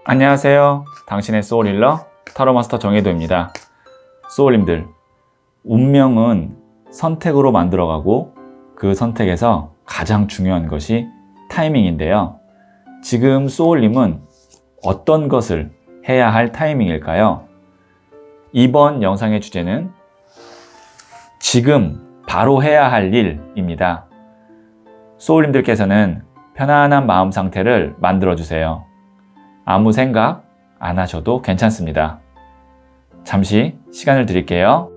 안녕하세요. 당신의 소울힐러 타로마스터 정혜도입니다. 소울님들, 운명은 선택으로 만들어가고 그 선택에서 가장 중요한 것이 타이밍인데요. 지금 소울님은 어떤 것을 해야 할 타이밍일까요? 이번 영상의 주제는 지금 바로 해야 할 일입니다. 소울님들께서는 편안한 마음 상태를 만들어주세요. 아무 생각 안 하셔도 괜찮습니다. 잠시 시간을 드릴게요.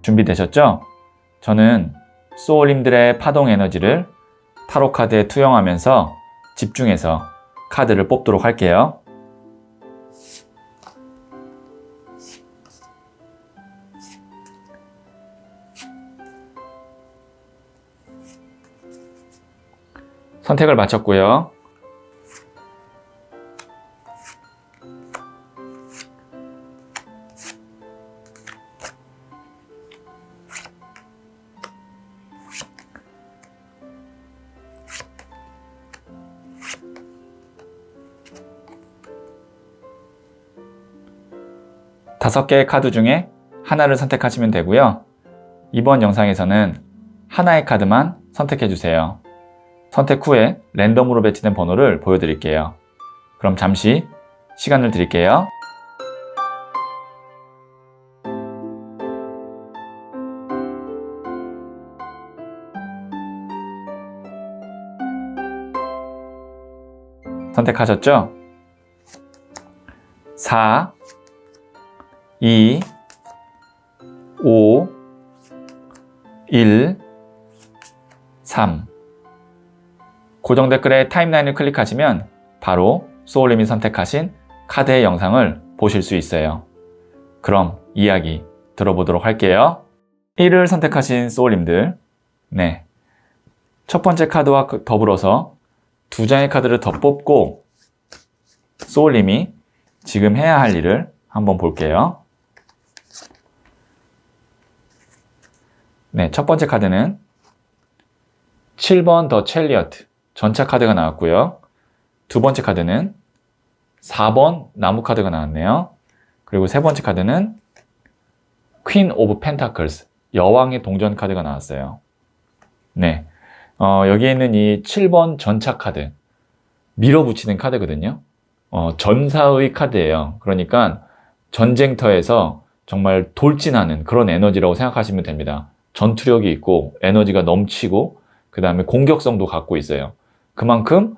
준비되셨죠? 저는 소울님들의 파동 에너지를 타로 카드에 투영하면서 집중해서 카드를 뽑도록 할게요. 선택을 마쳤고요. 다섯 개의 카드 중에 하나를 선택하시면 되고요. 이번 영상에서는 하나의 카드만 선택해 주세요. 선택 후에 랜덤으로 배치된 번호를 보여드릴게요. 그럼 잠시 시간을 드릴게요. 선택하셨죠? 4, 2, 5, 1, 3. 고정 댓글에 타임라인을 클릭하시면 바로 소울님이 선택하신 카드의 영상을 보실 수 있어요. 그럼 이야기 들어보도록 할게요. 1을 선택하신 소울님들, 첫 번째 카드와 더불어서 두 장의 카드를 더 뽑고 소울님이 지금 해야 할 일을 한번 볼게요. 첫 번째 카드는 7번 더 첼리어트 전차 카드가 나왔고요. 두 번째 카드는 4번 나무 카드가 나왔네요. 그리고 세 번째 카드는 퀸 오브 펜타클스 여왕의 동전 카드가 나왔어요. 여기에 있는 이 7번 전차 카드 밀어붙이는 카드거든요. 전사의 카드예요. 그러니까 전쟁터에서 정말 돌진하는 그런 에너지라고 생각하시면 됩니다. 전투력이 있고 에너지가 넘치고 그 다음에 공격성도 갖고 있어요. 그만큼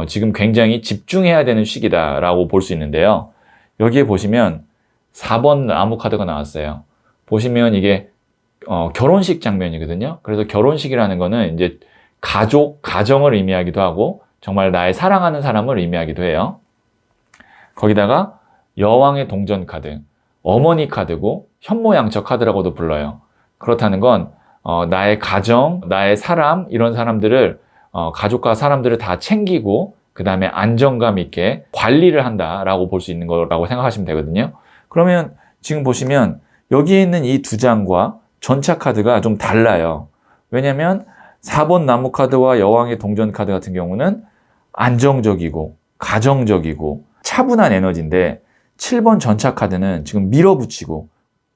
지금 굉장히 집중해야 되는 시기다라고 볼 수 있는데요. 여기에 보시면 4번 나무 카드가 나왔어요. 보시면 이게 결혼식 장면이거든요. 그래서 결혼식이라는 거는 이제 가족, 가정을 의미하기도 하고 정말 나의 사랑하는 사람을 의미하기도 해요. 거기다가 여왕의 동전 카드, 어머니 카드고 현모양처 카드라고도 불러요. 그렇다는 건 나의 가정, 나의 사람, 이런 사람들을 가족과 사람들을 다 챙기고 그 다음에 안정감 있게 관리를 한다라고 볼 수 있는 거라고 생각하시면 되거든요. 그러면 지금 보시면 여기에 있는 이 두 장과 전차 카드가 좀 달라요. 왜냐면 4번 나무 카드와 여왕의 동전 카드 같은 경우는 안정적이고 가정적이고 차분한 에너지인데 7번 전차 카드는 지금 밀어붙이고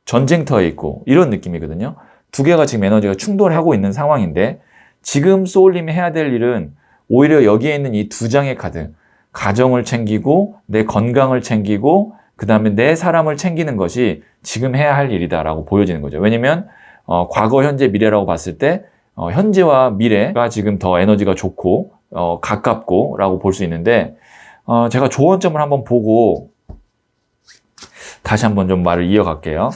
전쟁터에 있고 이런 느낌이거든요. 두 개가 지금 에너지가 충돌하고 있는 상황인데 지금 소울님이 해야 될 일은 오히려 여기에 있는 이 두 장의 카드, 가정을 챙기고 내 건강을 챙기고 그 다음에 내 사람을 챙기는 것이 지금 해야 할 일이다라고 보여지는 거죠. 왜냐면 과거, 현재, 미래라고 봤을 때 현재와 미래가 지금 더 에너지가 좋고 가깝고 라고 볼 수 있는데 제가 조언점을 한번 보고 다시 한번 좀 말을 이어갈게요.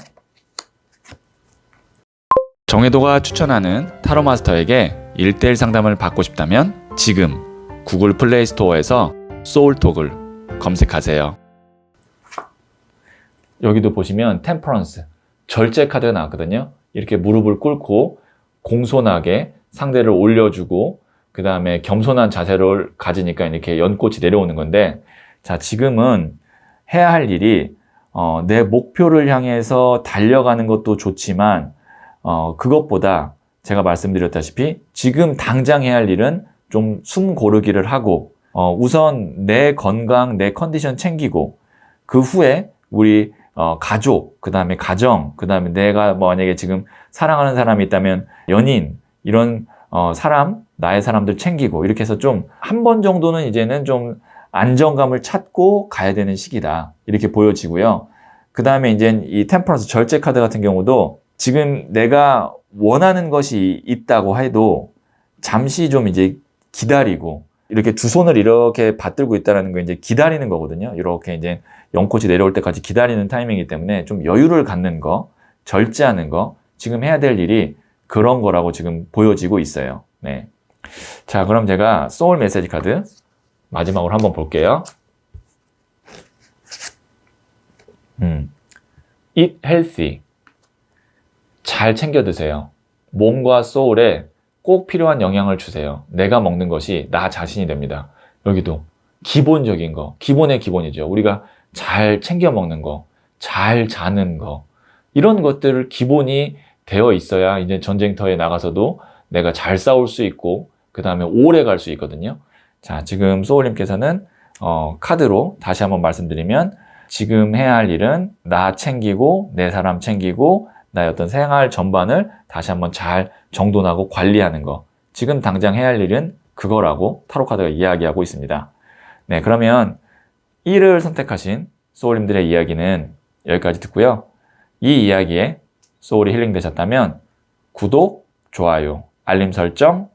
정혜도가 추천하는 타로마스터에게 1:1 상담을 받고 싶다면 지금 구글 플레이 스토어에서 소울톡을 검색하세요. 여기도 보시면 템퍼런스, 절제 카드가 나왔거든요. 이렇게 무릎을 꿇고 공손하게 상대를 올려주고 그 다음에 겸손한 자세를 가지니까 이렇게 연꽃이 내려오는 건데, 자, 지금은 해야 할 일이 내 목표를 향해서 달려가는 것도 좋지만, 그것보다 제가 말씀드렸다시피 지금 당장 해야 할 일은 좀 숨 고르기를 하고, 우선 내 건강, 내 컨디션 챙기고, 그 후에 우리 가족, 그 다음에 가정, 그 다음에 내가 만약에 지금 사랑하는 사람이 있다면 연인, 이런 사람, 나의 사람들 챙기고, 이렇게 해서 좀 한 번 정도는 이제는 좀 안정감을 찾고 가야 되는 시기다. 이렇게 보여지고요. 그 다음에 이제 이 템퍼런스 절제 카드 같은 경우도 지금 내가 원하는 것이 있다고 해도 잠시 좀 이제 기다리고, 이렇게 두 손을 이렇게 받들고 있다는 거 이제 기다리는 거거든요. 이렇게 이제 영코치 내려올 때까지 기다리는 타이밍이기 때문에 좀 여유를 갖는 거, 절제하는 거, 지금 해야 될 일이 그런 거라고 지금 보여지고 있어요. 네. 자, 그럼 제가 소울 메시지 카드 마지막으로 한번 볼게요. Eat healthy. 잘 챙겨 드세요. 몸과 소울에 꼭 필요한 영향을 주세요. 내가 먹는 것이 나 자신이 됩니다. 여기도 기본적인 거, 기본의 기본이죠. 우리가 잘 챙겨 먹는 거, 잘 자는 거, 이런 것들을 기본이 되어 있어야 이제 전쟁터에 나가서도 내가 잘 싸울 수 있고, 그 다음에 오래 갈 수 있거든요. 자, 지금 소울님께서는 카드로 다시 한번 말씀드리면, 지금 해야 할 일은 나 챙기고, 내 사람 챙기고, 나의 어떤 생활 전반을 다시 한번 잘 정돈하고 관리하는 거. 지금 당장 해야 할 일은 그거라고 타로카드가 이야기하고 있습니다. 네, 그러면 1을 선택하신 소울님들의 이야기는 여기까지 듣고요. 이 이야기에 소울이 힐링 되셨다면 구독, 좋아요, 알림 설정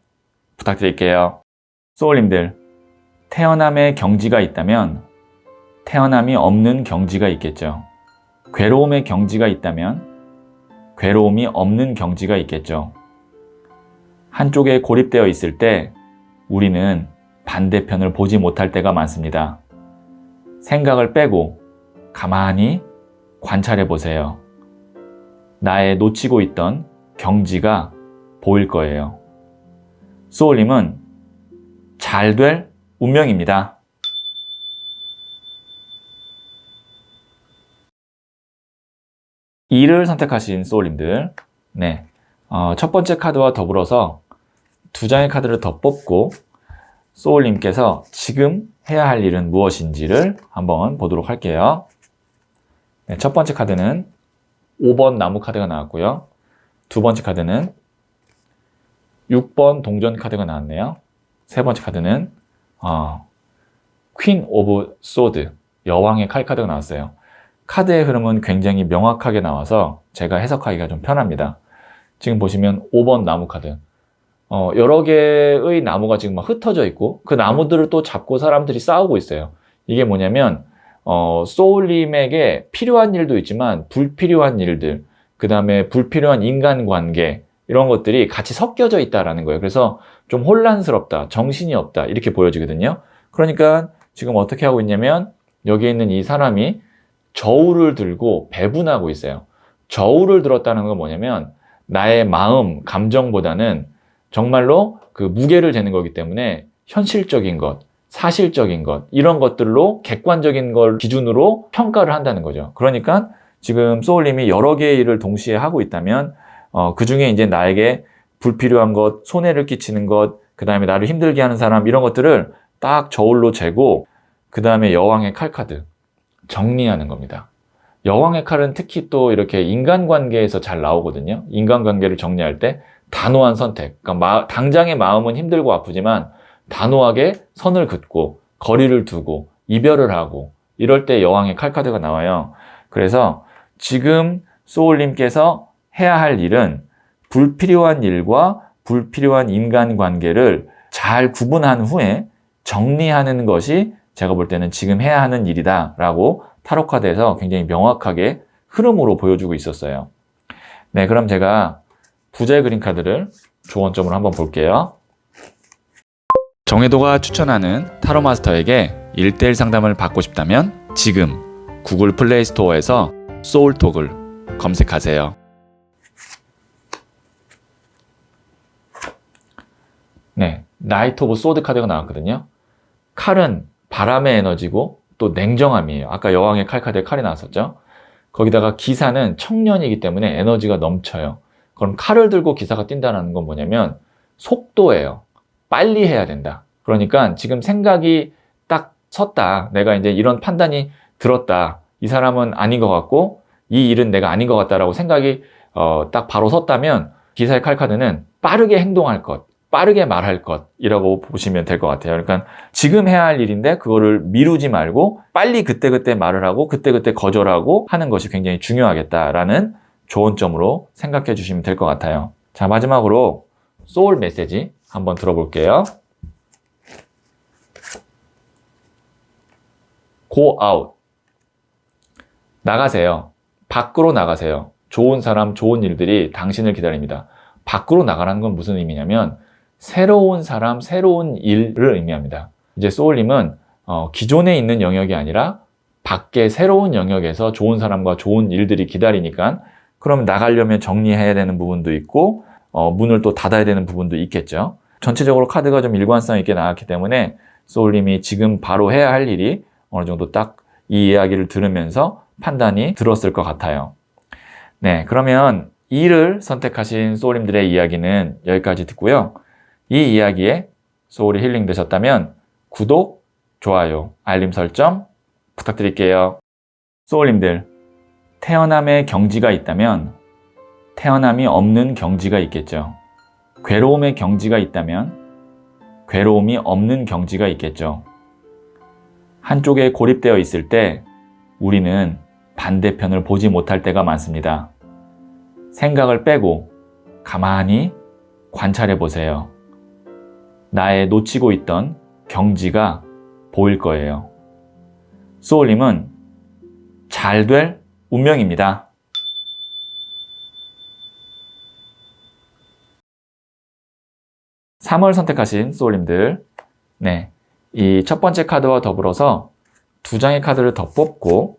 부탁드릴게요. 소울님들, 태어남의 경지가 있다면 태어남이 없는 경지가 있겠죠. 괴로움의 경지가 있다면 괴로움이 없는 경지가 있겠죠. 한쪽에 고립되어 있을 때 우리는 반대편을 보지 못할 때가 많습니다. 생각을 빼고 가만히 관찰해 보세요. 나의 놓치고 있던 경지가 보일 거예요. 소울님은 잘 될 운명입니다. E를 선택하신 소울님들, 네, 첫 번째 카드와 더불어서 두 장의 카드를 더 뽑고 소울님께서 지금 해야 할 일은 무엇인지를 한번 보도록 할게요. 네, 첫 번째 카드는 5번 나무 카드가 나왔고요. 두 번째 카드는 6번 동전 카드가 나왔네요. 세 번째 카드는 퀸 오브 소드, 여왕의 칼 카드가 나왔어요. 카드의 흐름은 굉장히 명확하게 나와서 제가 해석하기가 좀 편합니다. 지금 보시면 5번 나무 카드, 여러 개의 나무가 지금 막 흩어져 있고 그 나무들을 또 잡고 사람들이 싸우고 있어요. 이게 뭐냐면 소울님에게 필요한 일도 있지만 불필요한 일들, 그 다음에 불필요한 인간관계, 이런 것들이 같이 섞여져 있다라는 거예요. 그래서 좀 혼란스럽다, 정신이 없다, 이렇게 보여지거든요. 그러니까 지금 어떻게 하고 있냐면 여기 있는 이 사람이 저울을 들고 배분하고 있어요. 저울을 들었다는 건 뭐냐면 나의 마음, 감정보다는 정말로 그 무게를 재는 거기 때문에 현실적인 것, 사실적인 것, 이런 것들로 객관적인 걸 기준으로 평가를 한다는 거죠. 그러니까 지금 소울님이 여러 개의 일을 동시에 하고 있다면 그 중에 이제 나에게 불필요한 것, 손해를 끼치는 것, 그 다음에 나를 힘들게 하는 사람, 이런 것들을 딱 저울로 재고, 그 다음에 여왕의 칼 카드, 정리하는 겁니다. 여왕의 칼은 특히 또 이렇게 인간관계에서 잘 나오거든요. 인간관계를 정리할 때 단호한 선택, 그러니까 당장의 마음은 힘들고 아프지만 단호하게 선을 긋고 거리를 두고 이별을 하고, 이럴 때 여왕의 칼 카드가 나와요. 그래서 지금 소울님께서 해야 할 일은 불필요한 일과 불필요한 인간관계를 잘 구분한 후에 정리하는 것이 제가 볼 때는 지금 해야 하는 일이다 라고 타로카드에서 굉장히 명확하게 흐름으로 보여주고 있었어요. 네, 그럼 제가 부자의 그림 카드를 조언점으로 한번 볼게요. 정혜도가 추천하는 타로마스터에게 1:1 상담을 받고 싶다면 지금 구글 플레이 스토어에서 소울톡을 검색하세요. 네, 나이트 오브 소드 카드가 나왔거든요. 칼은 바람의 에너지고 또 냉정함이에요. 아까 여왕의 칼 카드에 칼이 나왔었죠. 거기다가 기사는 청년이기 때문에 에너지가 넘쳐요. 그럼 칼을 들고 기사가 뛴다는 건 뭐냐면 속도예요. 빨리 해야 된다. 그러니까 지금 생각이 딱 섰다. 내가 이제 이런 판단이 들었다. 이 사람은 아닌 것 같고 이 일은 내가 아닌 것 같다라고 생각이 딱 바로 섰다면 기사의 칼카드는 빠르게 행동할 것, 빠르게 말할 것이라고 보시면 될 것 같아요. 그러니까 지금 해야 할 일인데 그거를 미루지 말고 빨리 그때그때 말을 하고 그때그때 거절하고 하는 것이 굉장히 중요하겠다라는 조언점으로 생각해 주시면 될 것 같아요. 자, 마지막으로 소울 메시지 한번 들어볼게요. Go out. 나가세요. 밖으로 나가세요. 좋은 사람, 좋은 일들이 당신을 기다립니다. 밖으로 나가라는 건 무슨 의미냐면 새로운 사람, 새로운 일을 의미합니다. 이제 소울님은 기존에 있는 영역이 아니라 밖에 새로운 영역에서 좋은 사람과 좋은 일들이 기다리니까 그럼 나가려면 정리해야 되는 부분도 있고 문을 또 닫아야 되는 부분도 있겠죠. 전체적으로 카드가 좀 일관성 있게 나왔기 때문에 소울님이 지금 바로 해야 할 일이 어느 정도 딱 이 이야기를 들으면서 판단이 들었을 것 같아요. 네, 그러면 2를 선택하신 소울님들의 이야기는 여기까지 듣고요. 이 이야기에 소울이 힐링 되셨다면 구독, 좋아요, 알림 설정 부탁드릴게요. 소울님들, 태어남의 경지가 있다면 태어남이 없는 경지가 있겠죠. 괴로움의 경지가 있다면 괴로움이 없는 경지가 있겠죠. 한쪽에 고립되어 있을 때 우리는 반대편을 보지 못할 때가 많습니다. 생각을 빼고 가만히 관찰해 보세요. 나의 놓치고 있던 경지가 보일 거예요. 소울님은 잘 될 운명입니다. (3월) 선택하신 소울님들, 네, 이 첫 번째 카드와 더불어서 2장의 카드를 더 뽑고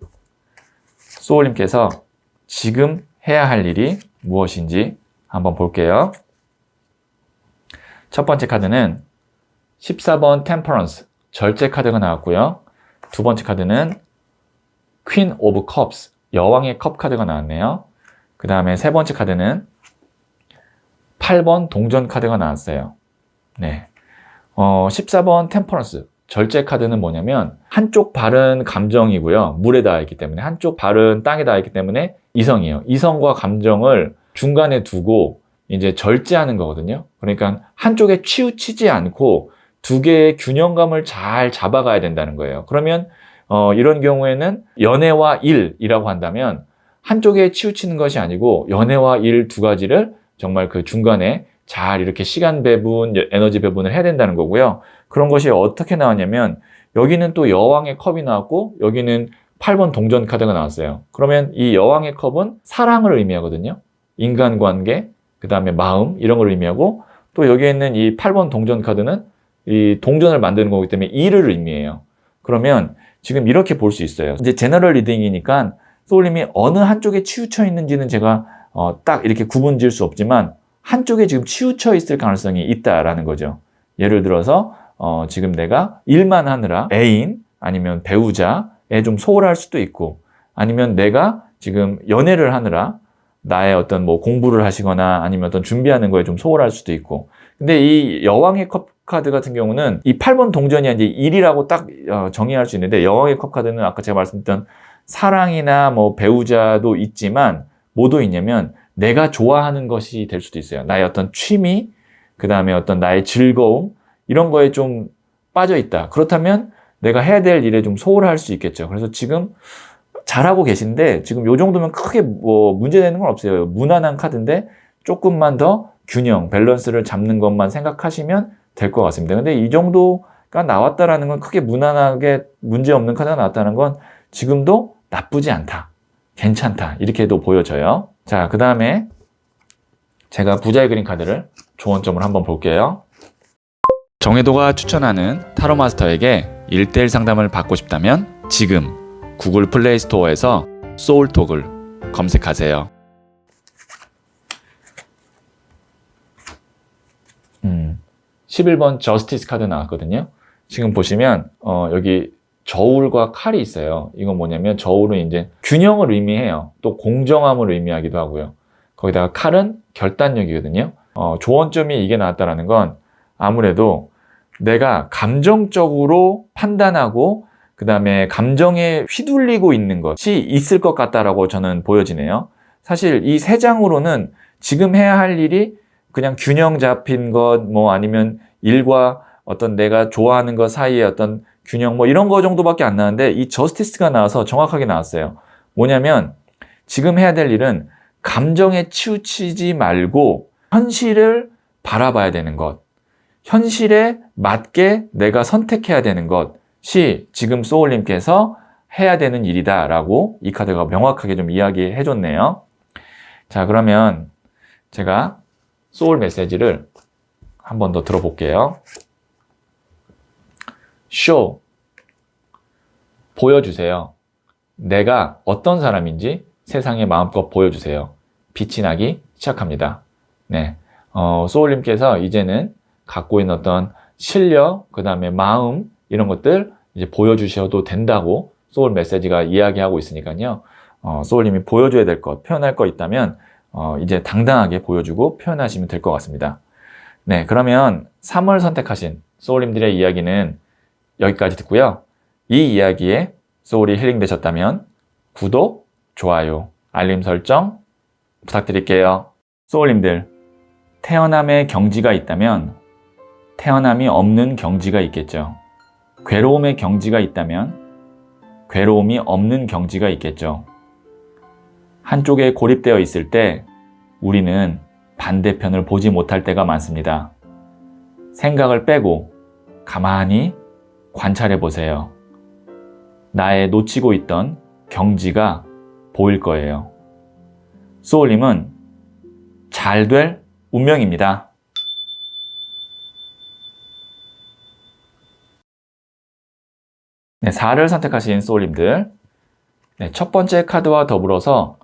소울님께서 지금 해야 할 일이 무엇인지 한번 볼게요. 첫 번째 카드는 14번 템퍼런스, 절제 카드가 나왔고요. 두 번째 카드는 퀸 오브 컵스, 여왕의 컵 카드가 나왔네요. 그 다음에 세 번째 카드는 8번 동전 카드가 나왔어요. 네. 14번 템퍼런스, 절제 카드는 뭐냐면 한쪽 발은 감정이고요. 물에 닿아 있기 때문에 한쪽 발은 땅에 닿아 있기 때문에 이성이에요. 이성과 감정을 중간에 두고 이제 절제하는 거거든요. 그러니까 한쪽에 치우치지 않고 두 개의 균형감을 잘 잡아가야 된다는 거예요. 그러면 이런 경우에는 연애와 일이라고 한다면 한쪽에 치우치는 것이 아니고 연애와 일 두 가지를 정말 그 중간에 잘 이렇게 시간 배분, 에너지 배분을 해야 된다는 거고요. 그런 것이 어떻게 나왔냐면 여기는 또 여왕의 컵이 나왔고 여기는 8번 동전 카드가 나왔어요. 그러면 이 여왕의 컵은 사랑을 의미하거든요. 인간관계, 그 다음에 마음 이런 걸 의미하고 또 여기에 있는 이 8번 동전 카드는 이 동전을 만드는 거기 때문에 일을 의미해요. 그러면 지금 이렇게 볼 수 있어요. 이제 제너럴 리딩이니까 소울님이 어느 한쪽에 치우쳐 있는지는 제가 딱 이렇게 구분 지을 수 없지만 한쪽에 지금 치우쳐 있을 가능성이 있다라는 거죠. 예를 들어서 지금 내가 일만 하느라 애인 아니면 배우자에 좀 소홀할 수도 있고 아니면 내가 지금 연애를 하느라 나의 어떤 뭐 공부를 하시거나 아니면 어떤 준비하는 거에 좀 소홀할 수도 있고 근데 이 여왕의 컵 카드 같은 경우는 이 8번 동전이 이제 일이라고 딱 정의할 수 있는데 여왕의 컵 카드는 아까 제가 말씀드렸던 사랑이나 뭐 배우자도 있지만 뭐도 있냐면 내가 좋아하는 것이 될 수도 있어요. 나의 어떤 취미, 그 다음에 어떤 나의 즐거움, 이런 거에 좀 빠져 있다. 그렇다면 내가 해야 될 일에 좀 소홀할 수 있겠죠. 그래서 지금 잘하고 계신데 지금 요 정도면 크게 뭐 문제되는 건 없어요. 무난한 카드인데 조금만 더 균형, 밸런스를 잡는 것만 생각하시면 될 것 같습니다. 근데 이 정도가 나왔다라는 건 크게 무난하게 문제없는 카드가 나왔다는 건 지금도 나쁘지 않다. 괜찮다. 이렇게도 보여져요. 자, 그 다음에 제가 부자의 그림 카드를 조언점을 한번 볼게요. 정혜도가 추천하는 타로 마스터에게 1:1 상담을 받고 싶다면 지금 구글 플레이 스토어에서 소울톡을 검색하세요. 11번 저스티스 카드 나왔거든요. 지금 보시면 여기 저울과 칼이 있어요. 이건 뭐냐면 저울은 이제 균형을 의미해요. 또 공정함을 의미하기도 하고요. 거기다가 칼은 결단력이거든요. 조언점이 이게 나왔다라는 건 아무래도 내가 감정적으로 판단하고 그 다음에 감정에 휘둘리고 있는 것이 있을 것 같다라고 저는 보여지네요. 사실 이 세 장으로는 지금 해야 할 일이 그냥 균형 잡힌 것, 뭐 아니면 일과 어떤 내가 좋아하는 것 사이에 어떤 균형, 뭐 이런 거 정도밖에 안 나왔는데 이 저스티스가 나와서 정확하게 나왔어요. 뭐냐면 지금 해야 될 일은 감정에 치우치지 말고 현실을 바라봐야 되는 것, 현실에 맞게 내가 선택해야 되는 것이 지금 소울님께서 해야 되는 일이다라고 이 카드가 명확하게 좀 이야기해 줬네요. 자, 그러면 제가 소울 메시지를 한 번 더 들어볼게요. 쇼, 보여주세요. 내가 어떤 사람인지 세상에 마음껏 보여주세요. 빛이 나기 시작합니다. 네, 소울님께서 이제는 갖고 있는 어떤 실력, 그 다음에 마음, 이런 것들 이제 보여주셔도 된다고 소울 메시지가 이야기하고 있으니까요. 소울님이 보여줘야 될 것, 표현할 거 있다면 이제 당당하게 보여주고 표현하시면 될 것 같습니다. 네, 그러면 3월 선택하신 소울님들의 이야기는 여기까지 듣고요. 이 이야기에 소울이 힐링되셨다면 구독, 좋아요, 알림 설정 부탁드릴게요. 소울님들, 태어남의 경지가 있다면 태어남이 없는 경지가 있겠죠. 괴로움의 경지가 있다면 괴로움이 없는 경지가 있겠죠. 한쪽에 고립되어 있을 때 우리는 반대편을 보지 못할 때가 많습니다. 생각을 빼고 가만히 관찰해 보세요. 나의 놓치고 있던 경지가 보일 거예요. 소울님은 잘 될 운명입니다. 네, 4를 선택하신 소울님들, 네, 첫 번째 카드와 더불어서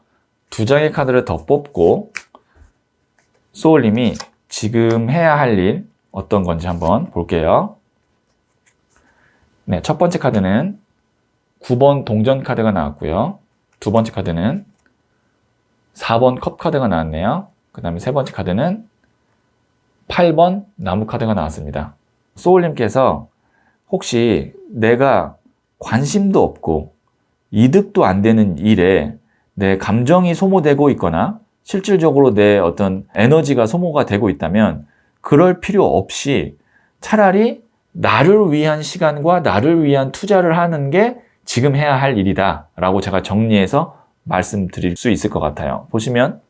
두 장의 카드를 더 뽑고 소울님이 지금 해야 할 일 어떤 건지 한번 볼게요. 네, 첫 번째 카드는 9번 동전 카드가 나왔고요. 두 번째 카드는 4번 컵 카드가 나왔네요. 그 다음에 세 번째 카드는 8번 나무 카드가 나왔습니다. 소울님께서 혹시 내가 관심도 없고 이득도 안 되는 일에 내 감정이 소모되고 있거나 실질적으로 내 어떤 에너지가 소모가 되고 있다면 그럴 필요 없이 차라리 나를 위한 시간과 나를 위한 투자를 하는 게 지금 해야 할 일이다 라고 제가 정리해서 말씀드릴 수 있을 것 같아요. 보시면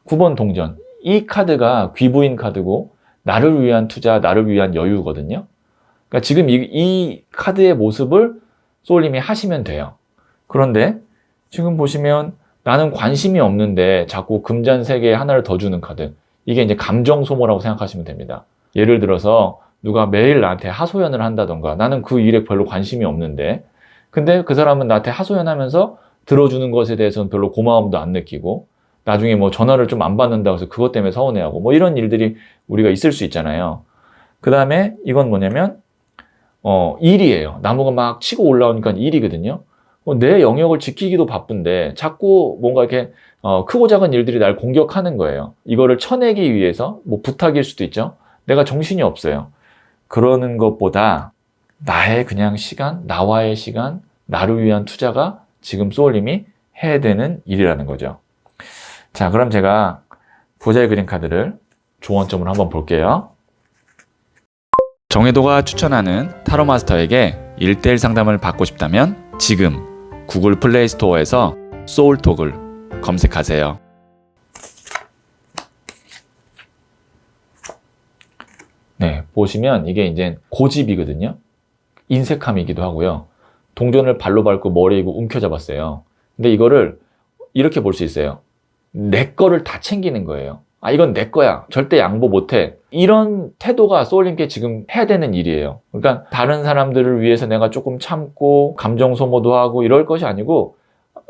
9번 동전, 이 카드가 귀부인 카드고 나를 위한 투자, 나를 위한 여유거든요. 그러니까 지금 이 카드의 모습을 소울님이 하시면 돼요. 그런데 지금 보시면 나는 관심이 없는데 자꾸 금잔 3개 하나를 더 주는 카드, 이게 이제 감정 소모라고 생각하시면 됩니다. 예를 들어서 누가 매일 나한테 하소연을 한다던가, 나는 그 일에 별로 관심이 없는데 근데 그 사람은 나한테 하소연하면서 들어주는 것에 대해서는 별로 고마움도 안 느끼고 나중에 뭐 전화를 좀 안 받는다고 해서 그것 때문에 서운해하고 뭐 이런 일들이 우리가 있을 수 있잖아요. 그 다음에 이건 뭐냐면 일이에요. 나무가 막 치고 올라오니까 일이거든요. 내 영역을 지키기도 바쁜데 자꾸 뭔가 이렇게 크고 작은 일들이 날 공격하는 거예요. 이거를 쳐내기 위해서 뭐 부탁일 수도 있죠. 내가 정신이 없어요. 그러는 것보다 나의 그냥 시간, 나와의 시간, 나를 위한 투자가 지금 소울님이 해야 되는 일이라는 거죠. 자, 그럼 제가 부자의 그림 카드를 조언점으로 한번 볼게요. 정혜도가 추천하는 타로 마스터에게 1:1 상담을 받고 싶다면 지금 구글 플레이 스토어에서 소울톡을 검색하세요. 네, 보시면 이게 이제 고집이거든요. 인색함이기도 하고요. 동전을 발로 밟고 머리에 움켜잡았어요. 근데 이거를 이렇게 볼 수 있어요. 내 거를 다 챙기는 거예요. 아, 이건 내 거야. 절대 양보 못해. 이런 태도가 소울님께 지금 해야 되는 일이에요. 그러니까 다른 사람들을 위해서 내가 조금 참고 감정 소모도 하고 이럴 것이 아니고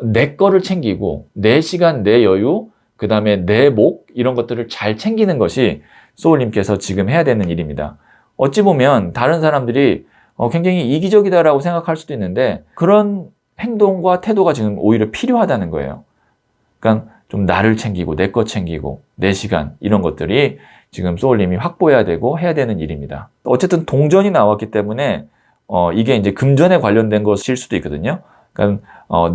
내 거를 챙기고 내 시간, 내 여유, 그 다음에 내 목 이런 것들을 잘 챙기는 것이 소울님께서 지금 해야 되는 일입니다. 어찌 보면 다른 사람들이 굉장히 이기적이다라고 생각할 수도 있는데 그런 행동과 태도가 지금 오히려 필요하다는 거예요. 그러니까 좀 나를 챙기고 내 것 챙기고 내 시간 이런 것들이 지금 소울님이 확보해야 되고 해야 되는 일입니다. 어쨌든 동전이 나왔기 때문에 이게 이제 금전에 관련된 것일 수도 있거든요. 그러니까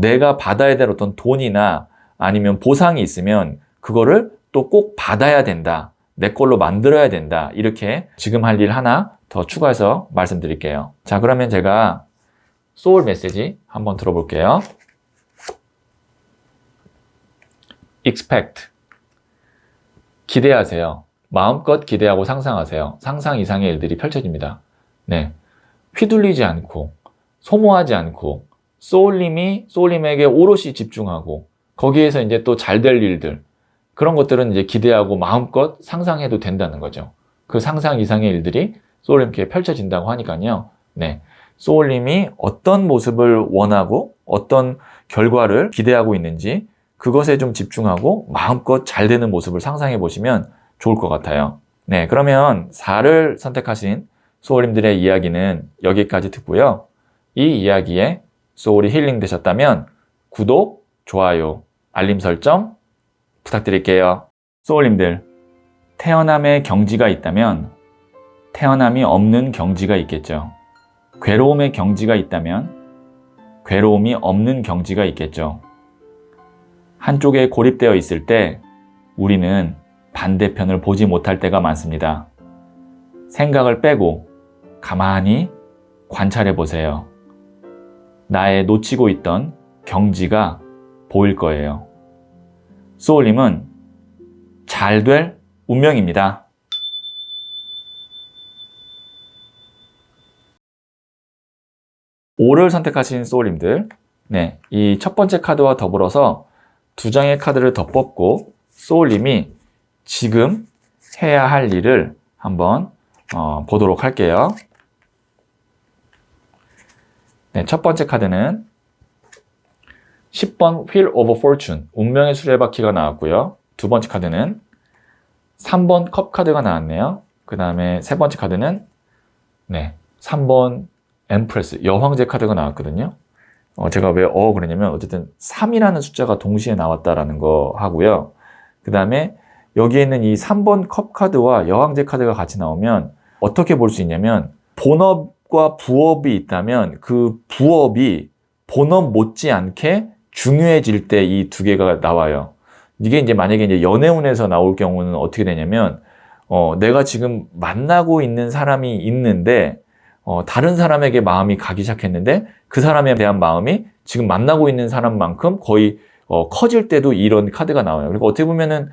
내가 받아야 될 어떤 돈이나 아니면 보상이 있으면 그거를 또 꼭 받아야 된다. 내 걸로 만들어야 된다. 이렇게 지금 할 일 하나 더 추가해서 말씀드릴게요. 자, 그러면 제가 소울 메시지 한번 들어볼게요. expect. 기대하세요. 마음껏 기대하고 상상하세요. 상상 이상의 일들이 펼쳐집니다. 네. 휘둘리지 않고, 소모하지 않고, 소울님에게 오롯이 집중하고, 거기에서 이제 또 잘 될 일들, 그런 것들은 이제 기대하고 마음껏 상상해도 된다는 거죠. 그 상상 이상의 일들이 소울님께 펼쳐진다고 하니까요. 네. 소울님이 어떤 모습을 원하고, 어떤 결과를 기대하고 있는지, 그것에 좀 집중하고 마음껏 잘 되는 모습을 상상해 보시면 좋을 것 같아요. 네, 그러면 4를 선택하신 소울님들의 이야기는 여기까지 듣고요. 이 이야기에 소울이 힐링 되셨다면 구독, 좋아요, 알림 설정 부탁드릴게요. 소울님들, 태어남의 경지가 있다면 태어남이 없는 경지가 있겠죠. 괴로움의 경지가 있다면 괴로움이 없는 경지가 있겠죠. 한쪽에 고립되어 있을 때 우리는 반대편을 보지 못할 때가 많습니다. 생각을 빼고 가만히 관찰해 보세요. 나의 놓치고 있던 경지가 보일 거예요. 소울님은 잘 될 운명입니다. 오를 선택하신 소울님들, 네, 이 첫 번째 카드와 더불어서 2장의 카드를 더 뽑고 소울님이 지금 해야 할 일을 한번 보도록 할게요. 네, 첫 번째 카드는 10번 Wheel of Fortune, 운명의 수레바퀴가 나왔고요. 두 번째 카드는 3번 컵 카드가 나왔네요. 그 다음에 세 번째 카드는 3번 엠프레스, 여황제 카드가 나왔거든요. 제가 왜 그러냐면 어쨌든 3이라는 숫자가 동시에 나왔다라는 거 하고요. 그 다음에 여기에 있는 이 3번 컵 카드와 여왕제 카드가 같이 나오면 어떻게 볼 수 있냐면 본업과 부업이 있다면 그 부업이 본업 못지않게 중요해질 때 이 두 개가 나와요. 이게 이제 만약에 이제 연애운에서 나올 경우는 어떻게 되냐면 내가 지금 만나고 있는 사람이 있는데 다른 사람에게 마음이 가기 시작했는데 그 사람에 대한 마음이 지금 만나고 있는 사람만큼 거의 커질 때도 이런 카드가 나와요. 그리고 어떻게 보면은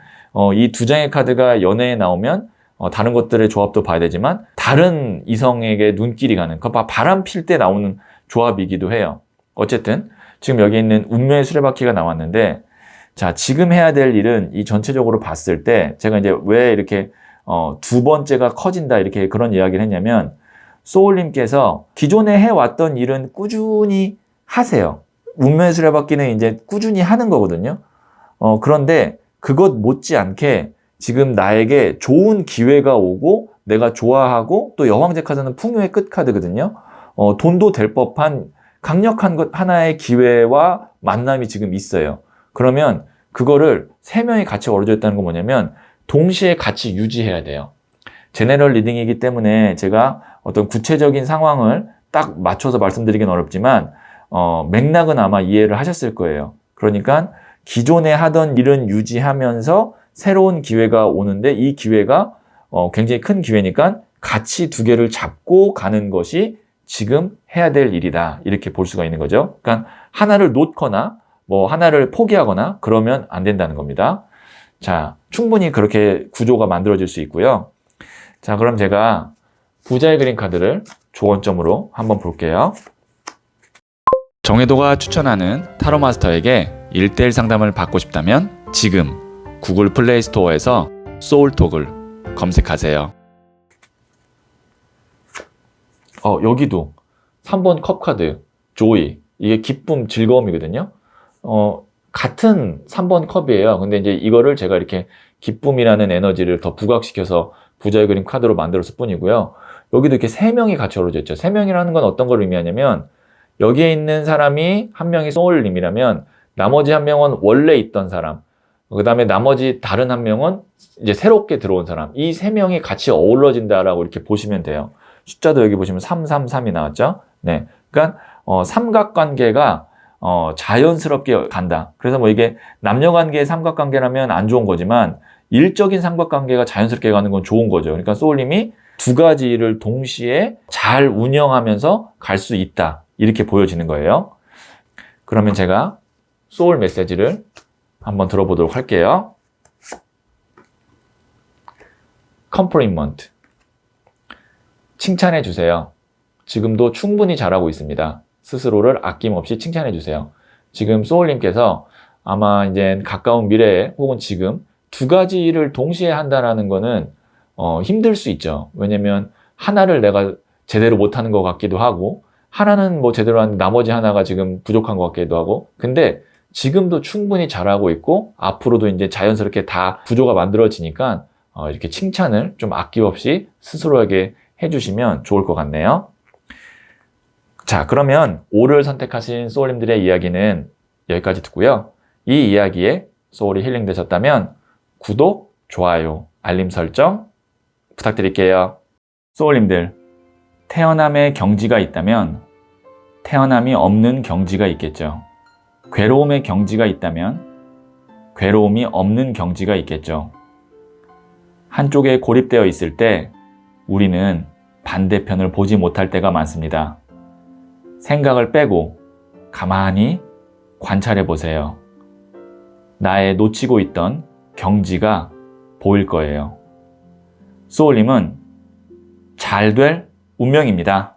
이 2장의 카드가 연애에 나오면 다른 것들의 조합도 봐야 되지만 다른 이성에게 눈길이 가는 바람 필 때 나오는 조합이기도 해요. 어쨌든 지금 여기 있는 운명의 수레바퀴가 나왔는데 자, 지금 해야 될 일은 이 전체적으로 봤을 때 제가 이제 왜 이렇게 두 번째가 커진다 이렇게 그런 이야기를 했냐면 소울님께서 기존에 해왔던 일은 꾸준히 하세요. 운명의 수레바퀴는 이제 꾸준히 하는 거거든요. 그런데 그것 못지않게 지금 나에게 좋은 기회가 오고 내가 좋아하고 또 여황제 카드는 풍요의 끝 카드거든요. 돈도 될 법한 강력한 것 하나의 기회와 만남이 지금 있어요. 그러면 그거를 세 명이 같이 어우러져 있다는 건 뭐냐면 동시에 같이 유지해야 돼요. 제네럴 리딩이기 때문에 제가 어떤 구체적인 상황을 딱 맞춰서 말씀드리긴 어렵지만 맥락은 아마 이해를 하셨을 거예요. 그러니까 기존에 하던 일은 유지하면서 새로운 기회가 오는데 이 기회가 굉장히 큰 기회니까 같이 두 개를 잡고 가는 것이 지금 해야 될 일이다. 이렇게 볼 수가 있는 거죠. 그러니까 하나를 놓거나 뭐 하나를 포기하거나 그러면 안 된다는 겁니다. 자, 충분히 그렇게 구조가 만들어질 수 있고요. 자, 그럼 제가 부자의 그림 카드를 조언점으로 한번 볼게요. 정혜도가 추천하는 타로 마스터에게 1:1 상담을 받고 싶다면 지금 구글 플레이 스토어에서 소울톡을 검색하세요. 여기도 3번 컵 카드, 조이. 이게 기쁨, 즐거움이거든요. 같은 3번 컵이에요. 근데 이제 이거를 제가 이렇게 기쁨이라는 에너지를 더 부각시켜서 부자의 그림 카드로 만들었을 뿐이고요. 여기도 이렇게 3명이 같이 어우러져 있죠. 3명이라는 건 어떤 걸 의미하냐면 여기에 있는 사람이 한 명이 소울님이라면 나머지 한 명은 원래 있던 사람, 그 다음에 나머지 다른 한 명은 이제 새롭게 들어온 사람, 이 3명이 같이 어우러진다라고 이렇게 보시면 돼요. 숫자도 여기 보시면 333이 나왔죠. 네, 그러니까 삼각관계가 자연스럽게 간다. 그래서 뭐 이게 남녀관계의 삼각관계라면 안 좋은 거지만 일적인 삼각관계가 자연스럽게 가는 건 좋은 거죠. 그러니까 소울님이 두 가지 일을 동시에 잘 운영하면서 갈 수 있다. 이렇게 보여지는 거예요. 그러면 제가 소울 메시지를 한번 들어보도록 할게요. 컴플리먼트. 칭찬해 주세요. 지금도 충분히 잘하고 있습니다. 스스로를 아낌없이 칭찬해 주세요. 지금 소울님께서 아마 이제 가까운 미래에 혹은 지금 두 가지 일을 동시에 한다라는 거는 힘들 수 있죠. 왜냐면 하나를 내가 제대로 못하는 것 같기도 하고 하나는 뭐 제대로 하는데 나머지 하나가 지금 부족한 것 같기도 하고 근데 지금도 충분히 잘하고 있고 앞으로도 이제 자연스럽게 다 구조가 만들어지니까 이렇게 칭찬을 좀 아낌없이 스스로에게 해주시면 좋을 것 같네요. 자, 그러면 5를 선택하신 소울님들의 이야기는 여기까지 듣고요. 이 이야기에 소울이 힐링되셨다면 구독, 좋아요, 알림 설정 부탁드릴게요. 소울님들, 태어남의 경지가 있다면 태어남이 없는 경지가 있겠죠. 괴로움의 경지가 있다면 괴로움이 없는 경지가 있겠죠. 한쪽에 고립되어 있을 때 우리는 반대편을 보지 못할 때가 많습니다. 생각을 빼고 가만히 관찰해 보세요. 나의 놓치고 있던 경지가 보일 거예요. 소울님은 잘 될 운명입니다.